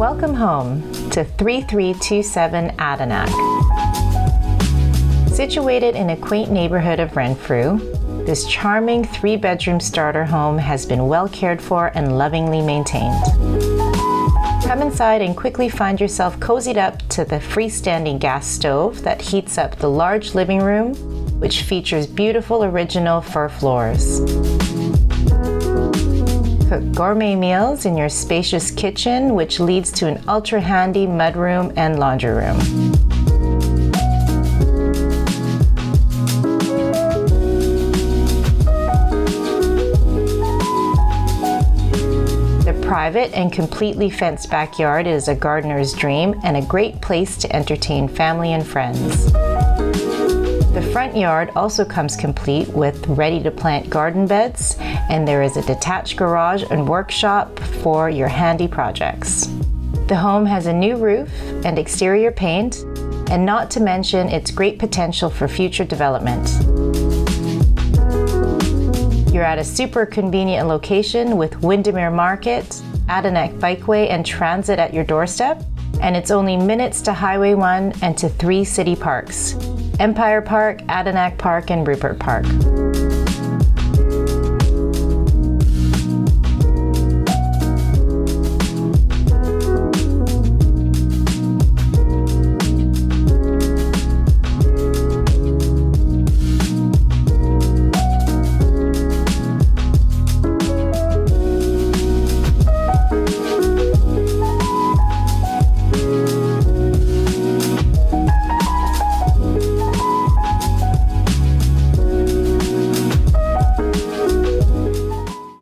Welcome home to 3327 Adanac. Situated in a quaint neighbourhood of Renfrew, this charming 3-bedroom starter home has been well cared for and lovingly maintained. Come inside and quickly find yourself cozied up to the freestanding gas stove that heats up the large living room, which features beautiful original fir floors. Cook gourmet meals in your spacious kitchen, which leads to an ultra-handy mudroom and laundry room. The private and completely fenced backyard is a gardener's dream and a great place to entertain family and friends. The front yard also comes complete with ready-to-plant garden beds, and there is a detached garage and workshop for your handy projects. The home has a new roof and exterior paint, and not to mention its great potential for future development. You're at a super convenient location with Windermere Market, Adanac Bikeway and transit at your doorstep, and it's only minutes to Highway 1 and to 3 city parks: Empire Park, Adanac Park, and Rupert Park.